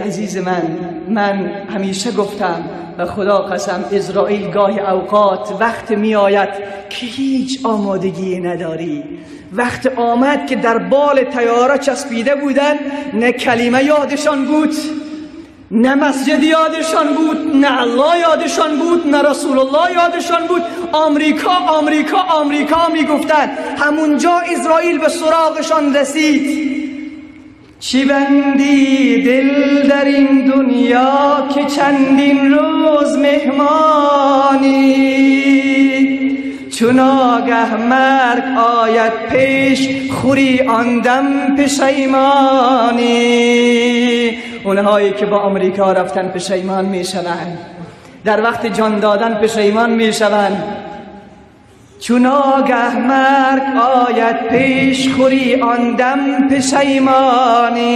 عزیز من همیشه گفتم و خدا قسم اسرائیل گاهی اوقات وقت می آید که هیچ آمادگی نداری، وقت آمد که در بال طیاره چسبیده بودن، نه کلمه یادشان بود، نه مسجد یادشان بود، نه الله یادشان بود، نه رسول الله یادشان بود. آمریکا آمریکا آمریکا می گفتن. همونجا اسرائیل به سراغشان رسید. چی بندی دل در این دنیا که چندین روز مهمانی، چون آگه مرگ آید پیش خوری آن دم پشیمانی. اونهایی که با آمریکا رفتن پشیمان میشوند، در وقت جان دادن پشیمان میشوند. چون آگه مرگ آید پیش خوری آن دم پشیمانی.